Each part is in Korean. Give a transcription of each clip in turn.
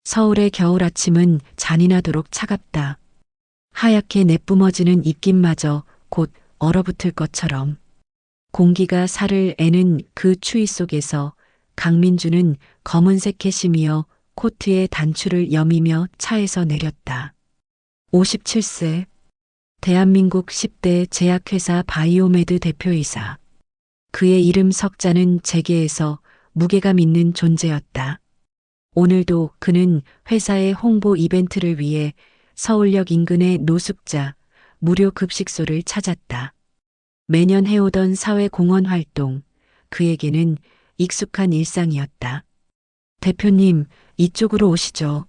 서울의 겨울 아침은 잔인하도록 차갑다. 하얗게 내뿜어지는 입김마저 곧 얼어붙을 것처럼. 공기가 살을 애는 그 추위 속에서 강민주는 검은색 캐시미어 코트에 단추를 여미며 차에서 내렸다. 57세. 대한민국 10대 제약회사 바이오메드 대표이사. 그의 이름 석자는 재계에서 무게감 있는 존재였다. 오늘도 그는 회사의 홍보 이벤트를 위해 서울역 인근의 노숙자 무료 급식소를 찾았다. 매년 해오던 사회공헌 활동, 그에게는 익숙한 일상이었다. 대표님, 이쪽으로 오시죠.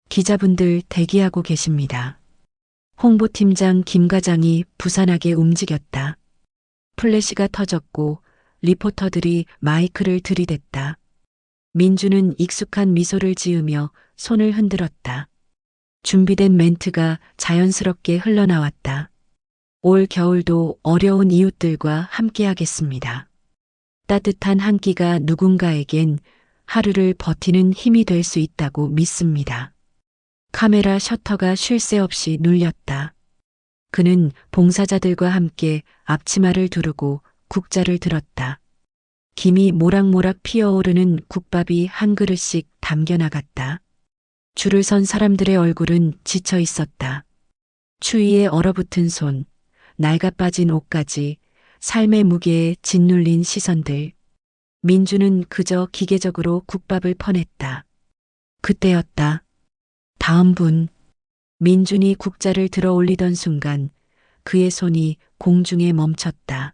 기자분들 대기하고 계십니다. 홍보팀장 김 과장이 부산하게 움직였다. 플래시가 터졌고 리포터들이 마이크를 들이댔다. 민주는 익숙한 미소를 지으며 손을 흔들었다. 준비된 멘트가 자연스럽게 흘러나왔다. 올 겨울도 어려운 이웃들과 함께하겠습니다. 따뜻한 한 끼가 누군가에겐 하루를 버티는 힘이 될 수 있다고 믿습니다. 카메라 셔터가 쉴 새 없이 눌렸다. 그는 봉사자들과 함께 앞치마를 두르고 국자를 들었다. 김이 모락모락 피어오르는 국밥이 한 그릇씩 담겨나갔다. 줄을 선 사람들의 얼굴은 지쳐 있었다. 추위에 얼어붙은 손, 낡아빠진 옷까지 삶의 무게에 짓눌린 시선들. 민주는 그저 기계적으로 국밥을 퍼냈다. 그때였다. 다음 분. 민준이 국자를 들어 올리던 순간 그의 손이 공중에 멈췄다.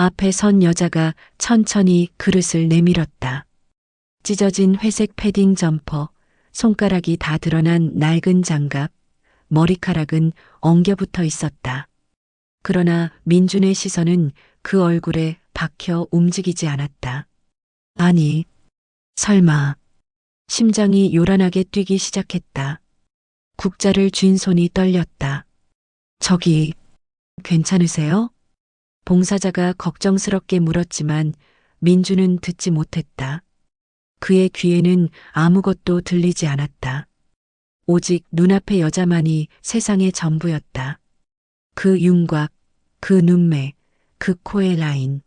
앞에 선 여자가 천천히 그릇을 내밀었다. 찢어진 회색 패딩 점퍼, 손가락이 다 드러난 낡은 장갑, 머리카락은 엉겨붙어 있었다. 그러나 민준의 시선은 그 얼굴에 박혀 움직이지 않았다. 아니, 설마. 심장이 요란하게 뛰기 시작했다. 국자를 쥔 손이 떨렸다. 저기, 괜찮으세요? 봉사자가 걱정스럽게 물었지만 민주는 듣지 못했다. 그의 귀에는 아무것도 들리지 않았다. 오직 눈앞의 여자만이 세상의 전부였다. 그 윤곽, 그 눈매, 그 코의 라인.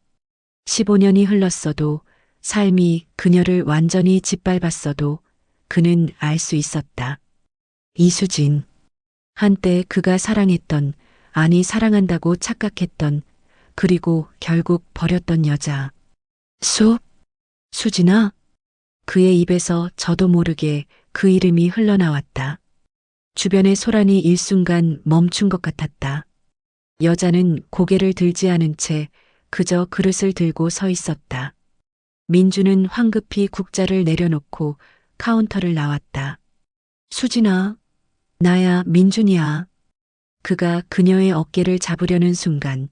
15년이 흘렀어도, 삶이 그녀를 완전히 짓밟았어도 그는 알 수 있었다. 이수진. 한때 그가 사랑했던, 아니 사랑한다고 착각했던, 그리고 결국 버렸던 여자. 수진아? 그의 입에서 저도 모르게 그 이름이 흘러나왔다. 주변의 소란이 일순간 멈춘 것 같았다. 여자는 고개를 들지 않은 채 그저 그릇을 들고 서 있었다. 민주는 황급히 국자를 내려놓고 카운터를 나왔다. 수진아, 나야 민준이야. 그가 그녀의 어깨를 잡으려는 순간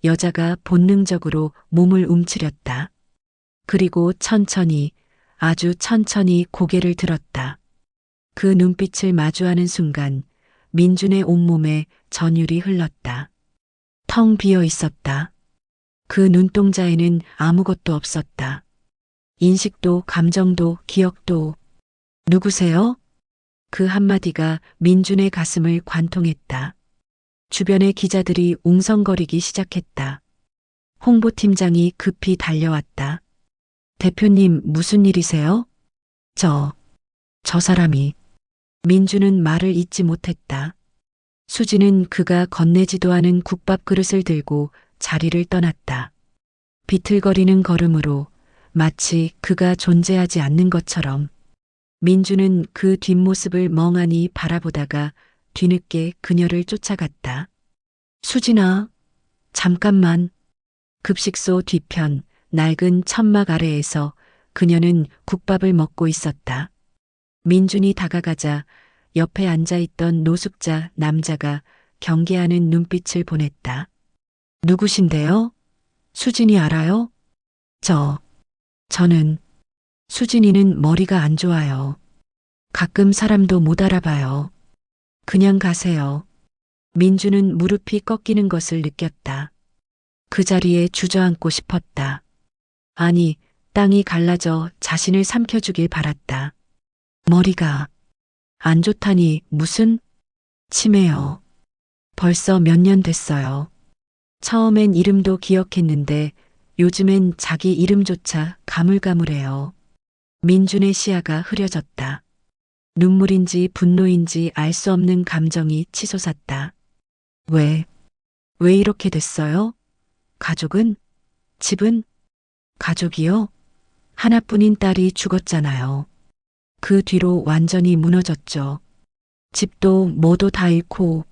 여자가 본능적으로 몸을 움츠렸다. 그리고 천천히, 아주 천천히 고개를 들었다. 그 눈빛을 마주하는 순간 민준의 온몸에 전율이 흘렀다. 텅 비어 있었다. 그 눈동자에는 아무것도 없었다. 인식도 감정도 기억도. 누구세요? 그 한마디가 민준의 가슴을 관통했다. 주변의 기자들이 웅성거리기 시작했다. 홍보팀장이 급히 달려왔다. 대표님 무슨 일이세요? 저 사람이. 민주는 말을 잇지 못했다. 수지는 그가 건네지도 않은 국밥 그릇을 들고 자리를 떠났다. 비틀거리는 걸음으로 마치 그가 존재하지 않는 것처럼. 민주는 그 뒷모습을 멍하니 바라보다가 뒤늦게 그녀를 쫓아갔다. 수진아, 잠깐만. 급식소 뒤편 낡은 천막 아래에서 그녀는 국밥을 먹고 있었다. 민준이 다가가자 옆에 앉아있던 노숙자 남자가 경계하는 눈빛을 보냈다. 누구신데요? 수진이 알아요? 저는. 수진이는 머리가 안 좋아요. 가끔 사람도 못 알아봐요. 그냥 가세요. 민주는 무릎이 꺾이는 것을 느꼈다. 그 자리에 주저앉고 싶었다. 아니, 땅이 갈라져 자신을 삼켜주길 바랐다. 머리가 안 좋다니 무슨 치매요. 벌써 몇 년 됐어요. 처음엔 이름도 기억했는데 요즘엔 자기 이름조차 가물가물해요. 민준의 시야가 흐려졌다. 눈물인지 분노인지 알 수 없는 감정이 치솟았다. 왜 이렇게 됐어요? 가족은? 집은? 가족이요? 하나뿐인 딸이 죽었잖아요. 그 뒤로 완전히 무너졌죠. 집도 뭐도 다 잃고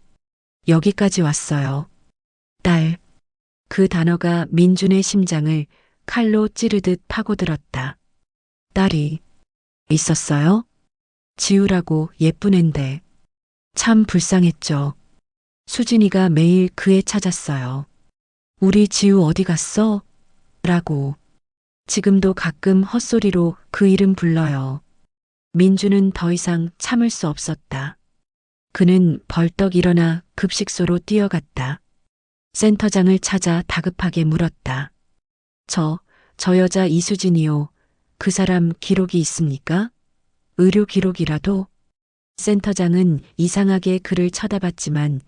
여기까지 왔어요. 딸. 그 단어가 민준의 심장을 칼로 찌르듯 파고들었다. 딸이 있었어요? 지우라고 예쁜 앤데. 참 불쌍했죠. 수진이가 매일 그애 찾았어요. 우리 지우 어디 갔어? 라고. 지금도 가끔 헛소리로 그 이름 불러요. 민주는 더 이상 참을 수 없었다. 그는 벌떡 일어나 급식소로 뛰어갔다. 센터장을 찾아 다급하게 물었다. 저 여자 이수진이요. 그 사람 기록이 있습니까? 의료 기록이라도? 센터장은 이상하게 그를 쳐다봤지만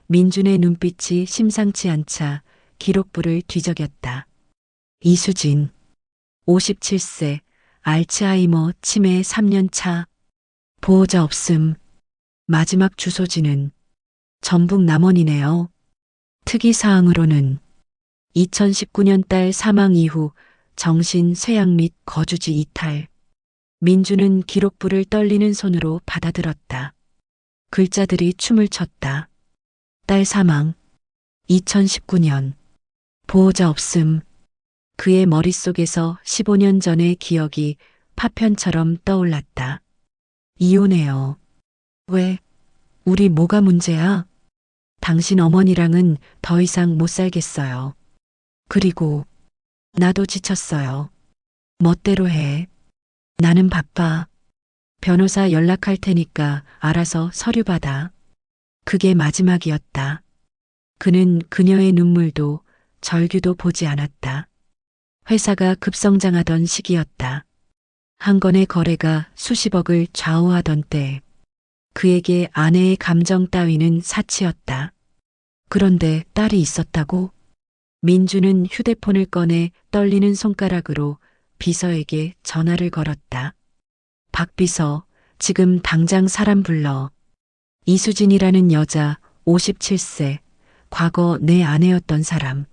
민준의 눈빛이 심상치 않자 기록부를 뒤적였다. 이수진, 57세, 알츠하이머 치매 3년 차, 보호자 없음, 마지막 주소지는 전북 남원이네요. 특이사항으로는 2019년 달 사망 이후 정신 쇠약 및 거주지 이탈. 민주는 기록부를 떨리는 손으로 받아들었다. 글자들이 춤을 췄다. 딸 사망. 2019년. 보호자 없음. 그의 머릿속에서 15년 전의 기억이 파편처럼 떠올랐다. 이혼해요. 왜? 우리 뭐가 문제야? 당신 어머니랑은 더 이상 못 살겠어요. 그리고 나도 지쳤어요. 멋대로 해. 나는 바빠. 변호사 연락할 테니까 알아서 서류 받아. 그게 마지막이었다. 그는 그녀의 눈물도 절규도 보지 않았다. 회사가 급성장하던 시기였다. 한 건의 거래가 수십억을 좌우하던 때 그에게 아내의 감정 따위는 사치였다. 그런데 딸이 있었다고? 민주는 휴대폰을 꺼내 떨리는 손가락으로 비서에게 전화를 걸었다. 박 비서, 지금 당장 사람 불러. 이수진이라는 여자 57세, 과거 내 아내였던 사람.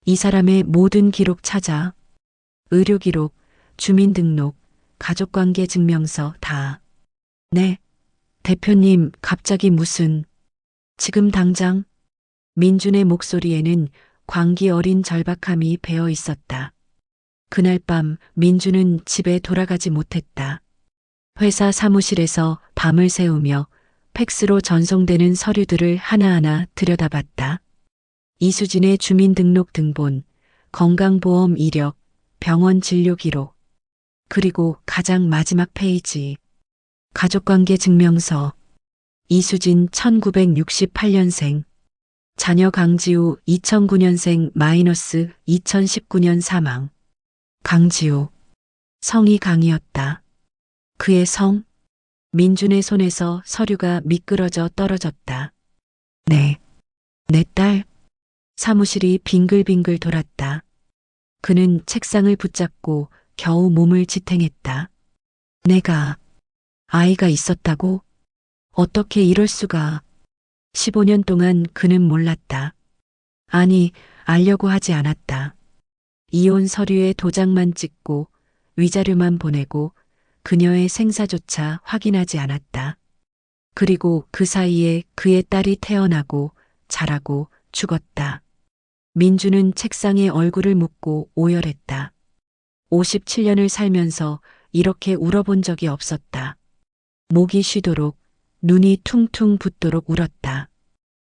이 사람의 모든 기록 찾아. 의료 기록, 주민등록, 가족관계 증명서 다. 네. 대표님, 갑자기 무슨. 지금 당장. 민준의 목소리에는 광기 어린 절박함이 배어 있었다. 그날 밤 민주는 집에 돌아가지 못했다. 회사 사무실에서 밤을 새우며 팩스로 전송되는 서류들을 하나하나 들여다봤다. 이수진의 주민등록 등본, 건강보험 이력, 병원 진료 기록, 그리고 가장 마지막 페이지, 가족관계 증명서. 이수진 1968년생, 자녀 강지우 2009년생 마이너스 2019년 사망. 강지우. 성이 강이었다. 그의 성? 민준의 손에서 서류가 미끄러져 떨어졌다. 네. 내 딸. 사무실이 빙글빙글 돌았다. 그는 책상을 붙잡고 겨우 몸을 지탱했다. 내가 아이가 있었다고? 어떻게 이럴 수가. 15년 동안 그는 몰랐다. 아니, 알려고 하지 않았다. 이혼 서류에 도장만 찍고 위자료만 보내고 그녀의 생사조차 확인하지 않았다. 그리고 그 사이에 그의 딸이 태어나고 자라고 죽었다. 민주는 책상에 얼굴을 묻고 오열했다. 57년을 살면서 이렇게 울어본 적이 없었다. 목이 쉬도록, 눈이 퉁퉁 붓도록 울었다.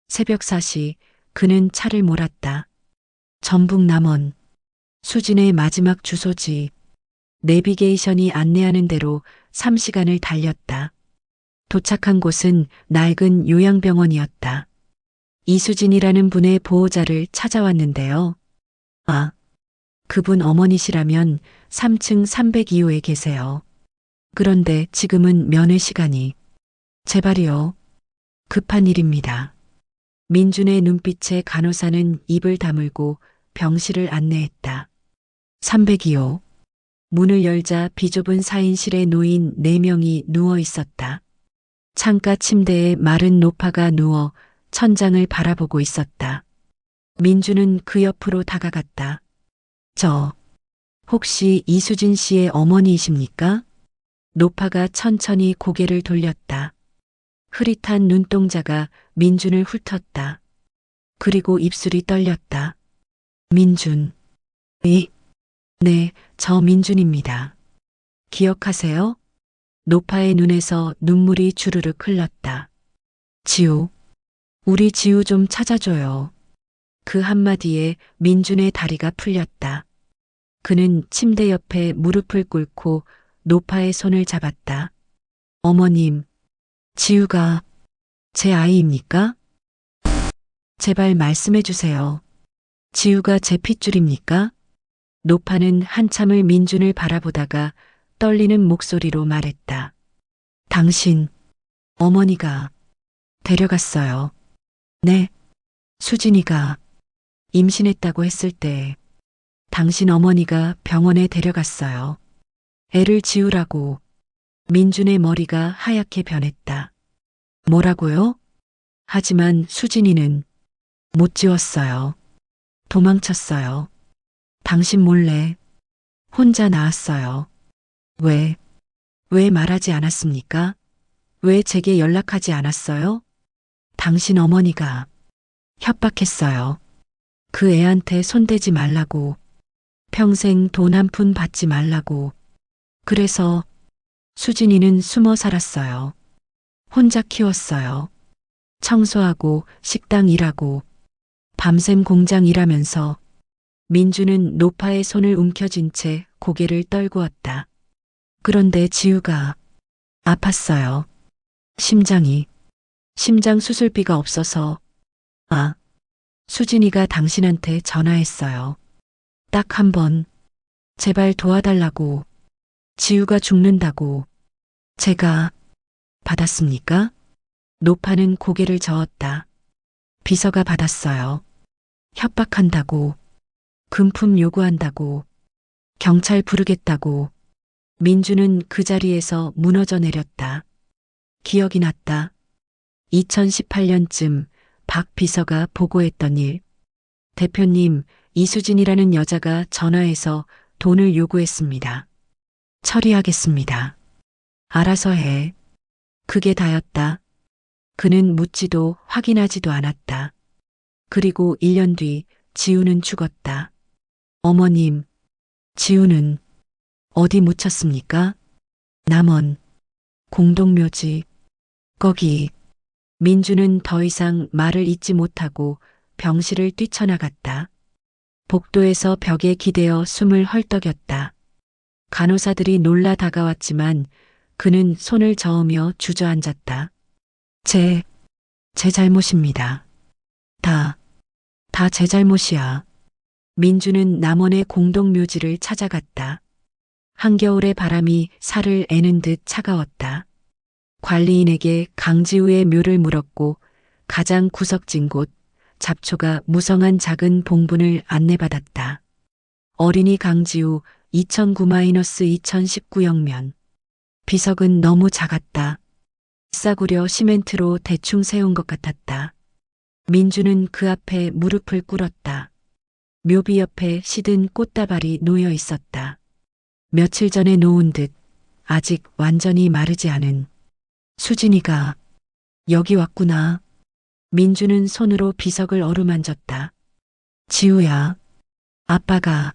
새벽 4시 그는 차를 몰았다. 전북 남원. 수진의 마지막 주소지. 내비게이션이 안내하는 대로 3시간을 달렸다. 도착한 곳은 낡은 요양병원이었다. 이수진이라는 분의 보호자를 찾아왔는데요. 아, 그분 어머니시라면 3층 302호에 계세요. 그런데 지금은 면회 시간이. 제발이요. 급한 일입니다. 민준의 눈빛에 간호사는 입을 다물고 병실을 안내했다. 300이요. 문을 열자 비좁은 4인실에 노인 4명이 누워 있었다. 창가 침대에 마른 노파가 누워 천장을 바라보고 있었다. 민주는 그 옆으로 다가갔다. 저, 혹시 이수진 씨의 어머니이십니까? 노파가 천천히 고개를 돌렸다. 흐릿한 눈동자가 민준을 훑었다. 그리고 입술이 떨렸다. 민준. 네, 저 민준입니다. 기억하세요? 노파의 눈에서 눈물이 주르륵 흘렀다. 지우, 우리 지우 좀 찾아줘요. 그 한마디에 민준의 다리가 풀렸다. 그는 침대 옆에 무릎을 꿇고 노파의 손을 잡았다. 어머님, 지우가 제 아이입니까? 제발 말씀해 주세요. 지우가 제 핏줄입니까? 노파는 한참을 민준을 바라보다가 떨리는 목소리로 말했다. 당신, 어머니가 데려갔어요. 네, 수진이가 임신했다고 했을 때 당신 어머니가 병원에 데려갔어요. 애를 지우라고. 민준의 머리가 하얗게 변했다. 뭐라고요? 하지만 수진이는 못 지웠어요. 도망쳤어요. 당신 몰래 혼자 나왔어요. 왜 말하지 않았습니까? 왜 제게 연락하지 않았어요? 당신 어머니가 협박했어요. 그 애한테 손대지 말라고. 평생 돈 한 푼 받지 말라고. 그래서 수진이는 숨어 살았어요. 혼자 키웠어요. 청소하고 식당 일하고 밤샘 공장 일하면서. 민주는 노파의 손을 움켜쥔 채 고개를 떨구었다. 그런데 지우가 아팠어요. 심장이. 심장 수술비가 없어서. 수진이가 당신한테 전화했어요. 딱 한 번. 제발 도와달라고. 지우가 죽는다고. 제가 받았습니까? 노파는 고개를 저었다. 비서가 받았어요. 협박한다고. 금품 요구한다고. 경찰 부르겠다고. 민주는 그 자리에서 무너져 내렸다. 기억이 났다. 2018년쯤 박 비서가 보고했던 일. 대표님, 이수진이라는 여자가 전화해서 돈을 요구했습니다. 처리하겠습니다. 알아서 해. 그게 다였다. 그는 묻지도 확인하지도 않았다. 그리고 1년 뒤 지우는 죽었다. 어머님, 지우는 어디 묻혔습니까? 남원, 공동묘지, 거기. 민주는 더 이상 말을 잇지 못하고 병실을 뛰쳐나갔다. 복도에서 벽에 기대어 숨을 헐떡였다. 간호사들이 놀라 다가왔지만 그는 손을 저으며 주저앉았다. 제 잘못입니다. 다 제 잘못이야. 민주는 남원의 공동묘지를 찾아갔다. 한겨울의 바람이 살을 애는 듯 차가웠다. 관리인에게 강지우의 묘를 물었고 가장 구석진 곳 잡초가 무성한 작은 봉분을 안내받았다. 어린이 강지우 2009-2019 영면. 비석은 너무 작았다. 싸구려 시멘트로 대충 세운 것 같았다. 민주는 그 앞에 무릎을 꿇었다. 묘비 옆에 시든 꽃다발이 놓여 있었다. 며칠 전에 놓은 듯 아직 완전히 마르지 않은. 수진이가 여기 왔구나. 민주는 손으로 비석을 어루만졌다. 지우야, 아빠가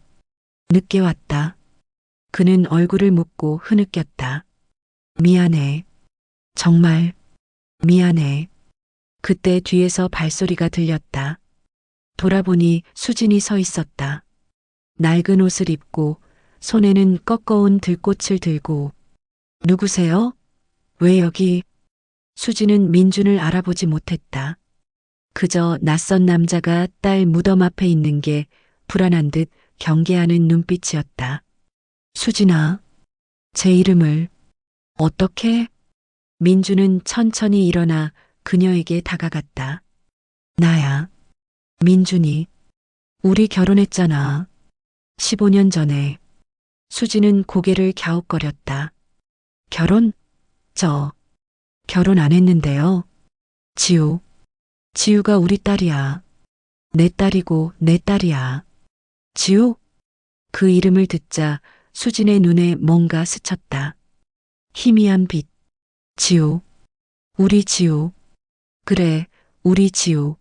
늦게 왔다. 그는 얼굴을 묶고 흐느꼈다. 미안해. 정말 미안해. 그때 뒤에서 발소리가 들렸다. 돌아보니 수진이 서 있었다. 낡은 옷을 입고 손에는 꺾어온 들꽃을 들고. 누구세요? 왜 여기? 수진은 민준을 알아보지 못했다. 그저 낯선 남자가 딸 무덤 앞에 있는 게 불안한 듯 경계하는 눈빛이었다. 수진아, 제 이름을 어떻게? 민주는 천천히 일어나 그녀에게 다가갔다. 나야. 민준이. 우리 결혼했잖아. 15년 전에. 수지는 고개를 갸웃거렸다. 결혼? 저 결혼 안 했는데요. 지우. 지우가 우리 딸이야. 내 딸이고 내 딸이야. 지우? 그 이름을 듣자 수진의 눈에 뭔가 스쳤다. 희미한 빛. 지우. 우리 지우. 그래, 우리 지우.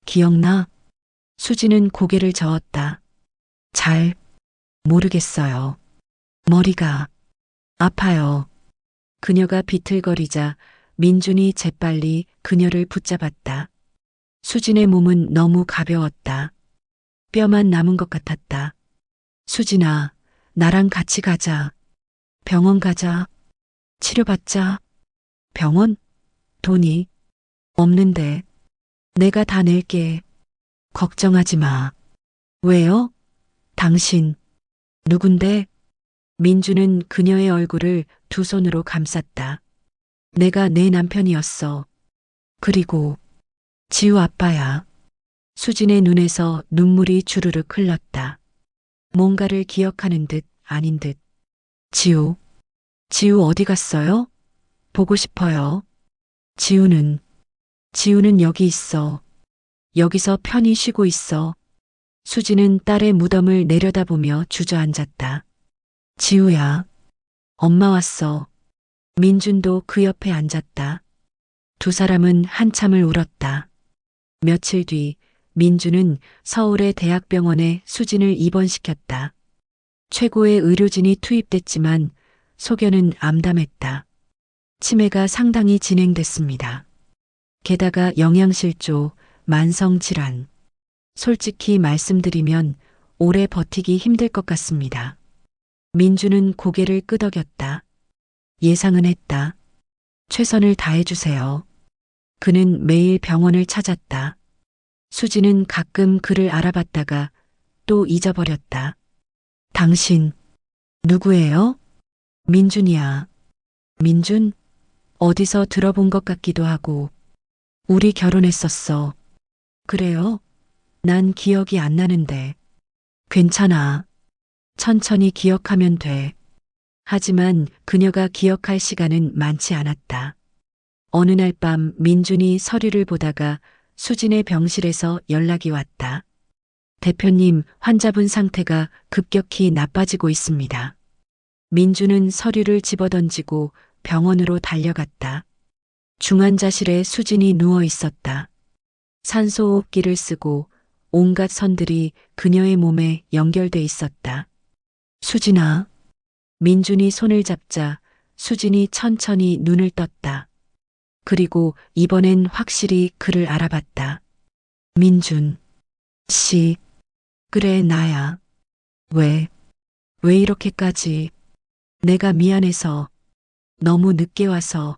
기억나? 수지는 고개를 저었다. 잘 모르겠어요. 머리가 아파요. 그녀가 비틀거리자 민준이 재빨리 그녀를 붙잡았다. 수진의 몸은 너무 가벼웠다. 뼈만 남은 것 같았다. 수진아, 나랑 같이 가자. 병원 가자. 치료받자. 병원? 돈이 없는데. 내가 다 낼게. 걱정하지 마. 왜요? 당신. 누군데? 민주는 그녀의 얼굴을 두 손으로 감쌌다. 내가 내 남편이었어. 그리고 지우 아빠야. 수진의 눈에서 눈물이 주르륵 흘렀다. 뭔가를 기억하는 듯 아닌 듯. 지우. 지우 어디 갔어요? 보고 싶어요. 지우는 여기 있어. 여기서 편히 쉬고 있어. 수지는 딸의 무덤을 내려다보며 주저앉았다. 지우야. 엄마 왔어. 민준도 그 옆에 앉았다. 두 사람은 한참을 울었다. 며칠 뒤 민준은 서울의 대학병원에 수진을 입원시켰다. 최고의 의료진이 투입됐지만 소견은 암담했다. 치매가 상당히 진행됐습니다. 게다가 영양실조, 만성질환. 솔직히 말씀드리면 오래 버티기 힘들 것 같습니다. 민주는 고개를 끄덕였다. 예상은 했다. 최선을 다해주세요. 그는 매일 병원을 찾았다. 수지는 가끔 그를 알아봤다가 또 잊어버렸다. 당신, 누구예요? 민준이야. 민준? 어디서 들어본 것 같기도 하고. 우리 결혼했었어. 그래요? 난 기억이 안 나는데. 괜찮아. 천천히 기억하면 돼. 하지만 그녀가 기억할 시간은 많지 않았다. 어느 날 밤 민준이 서류를 보다가 수진의 병실에서 연락이 왔다. 대표님, 환자분 상태가 급격히 나빠지고 있습니다. 민준은 서류를 집어던지고 병원으로 달려갔다. 중환자실에 수진이 누워 있었다. 산소호흡기를 쓰고 온갖 선들이 그녀의 몸에 연결돼 있었다. 수진아. 민준이 손을 잡자 수진이 천천히 눈을 떴다. 그리고 이번엔 확실히 그를 알아봤다. 민준. 씨. 그래, 나야. 왜 이렇게까지. 내가 미안해서. 너무 늦게 와서.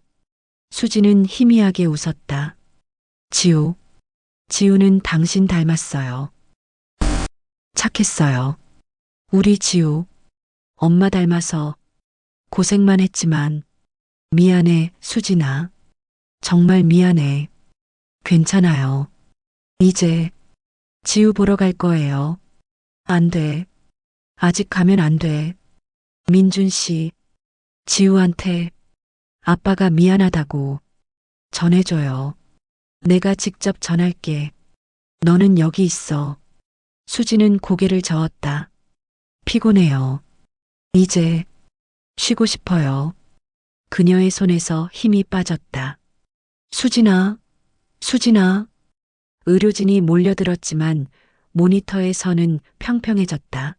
수진은 희미하게 웃었다. 지우는 당신 닮았어요. 착했어요. 우리 지우. 엄마 닮아서 고생만 했지만 미안해, 수진아. 정말 미안해. 괜찮아요. 이제 지우 보러 갈 거예요. 안 돼. 아직 가면 안 돼. 민준 씨, 지우한테 아빠가 미안하다고 전해줘요. 내가 직접 전할게. 너는 여기 있어. 수지는 고개를 저었다. 피곤해요. 이제 쉬고 싶어요. 그녀의 손에서 힘이 빠졌다. 수진아. 의료진이 몰려들었지만 모니터의 선은 평평해졌다.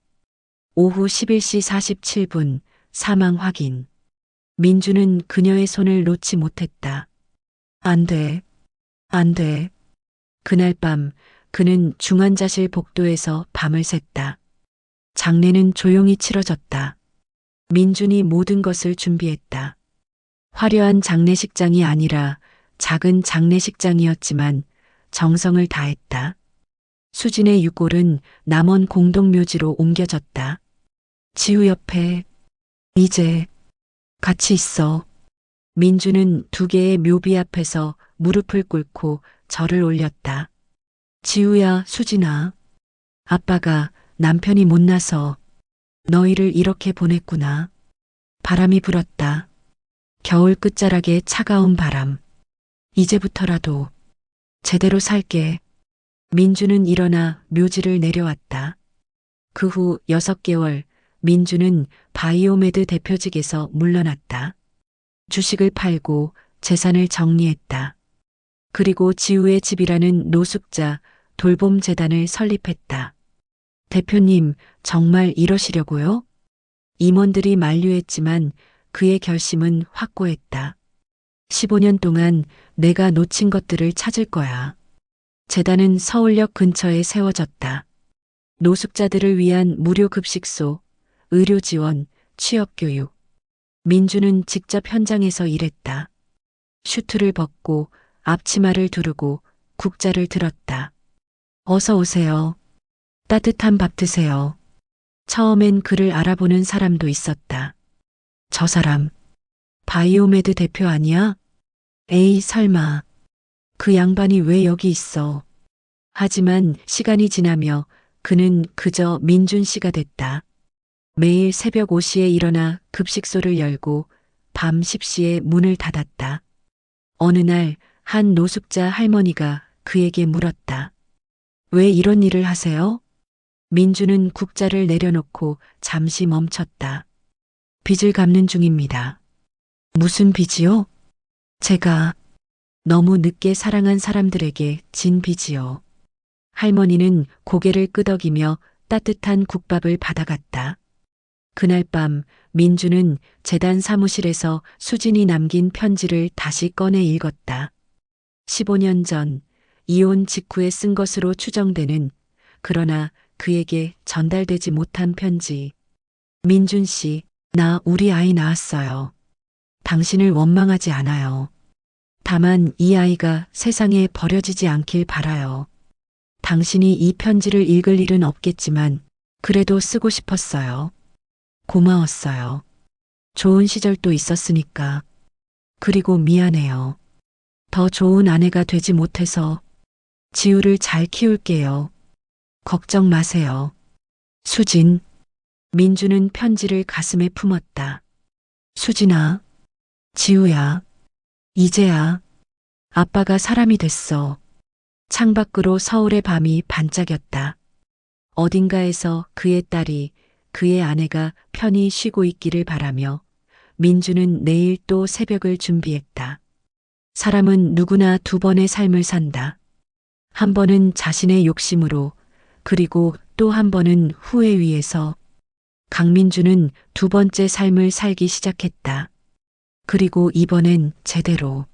오후 11시 47분 사망 확인. 민주는 그녀의 손을 놓지 못했다. 안 돼. 그날 밤 그는 중환자실 복도에서 밤을 샜다. 장례는 조용히 치러졌다. 민준이 모든 것을 준비했다. 화려한 장례식장이 아니라 작은 장례식장이었지만 정성을 다했다. 수진의 유골은 남원 공동묘지로 옮겨졌다. 지우 옆에 이제 같이 있어. 민주는 두 개의 묘비 앞에서 무릎을 꿇고 절을 올렸다. 지우야, 수진아. 아빠가 남편이 못나서 너희를 이렇게 보냈구나. 바람이 불었다. 겨울 끝자락에 차가운 바람. 이제부터라도 제대로 살게. 민주는 일어나 묘지를 내려왔다. 그 후 6개월 민주는 바이오메드 대표직에서 물러났다. 주식을 팔고 재산을 정리했다. 그리고 지우의 집이라는 노숙자 돌봄 재단을 설립했다. 대표님, 정말 이러시려고요? 임원들이 만류했지만 그의 결심은 확고했다. 15년 동안 내가 놓친 것들을 찾을 거야. 재단은 서울역 근처에 세워졌다. 노숙자들을 위한 무료 급식소, 의료 지원, 취업 교육. 민주는 직접 현장에서 일했다. 슈트를 벗고 앞치마를 두르고 국자를 들었다. 어서 오세요. 따뜻한 밥 드세요. 처음엔 그를 알아보는 사람도 있었다. 저 사람, 바이오메드 대표 아니야? 에이, 설마. 그 양반이 왜 여기 있어? 하지만 시간이 지나며 그는 그저 민준 씨가 됐다. 매일 새벽 5시에 일어나 급식소를 열고 밤 10시에 문을 닫았다. 어느 날 한 노숙자 할머니가 그에게 물었다. 왜 이런 일을 하세요? 민주는 국자를 내려놓고 잠시 멈췄다. 빚을 갚는 중입니다. 무슨 빚이요? 제가 너무 늦게 사랑한 사람들에게 진 빚이요. 할머니는 고개를 끄덕이며 따뜻한 국밥을 받아갔다. 그날 밤 민주는 재단 사무실에서 수진이 남긴 편지를 다시 꺼내 읽었다. 15년 전 이혼 직후에 쓴 것으로 추정되는, 그러나 그에게 전달되지 못한 편지. 민준 씨, 나 우리 아이 낳았어요. 당신을 원망하지 않아요. 다만 이 아이가 세상에 버려지지 않길 바라요. 당신이 이 편지를 읽을 일은 없겠지만 그래도 쓰고 싶었어요. 고마웠어요. 좋은 시절도 있었으니까. 그리고 미안해요. 더 좋은 아내가 되지 못해서. 지우를 잘 키울게요. 걱정 마세요. 수진. 민주는 편지를 가슴에 품었다. 수진아. 지우야. 이제야. 아빠가 사람이 됐어. 창밖으로 서울의 밤이 반짝였다. 어딘가에서 그의 딸이, 그의 아내가 편히 쉬고 있기를 바라며 민주는 내일 또 새벽을 준비했다. 사람은 누구나 2번의 삶을 산다. 한 번은 자신의 욕심으로, 그리고 또 한 번은 후회 위에서. 강민주는 2번째 삶을 살기 시작했다. 그리고 이번엔 제대로.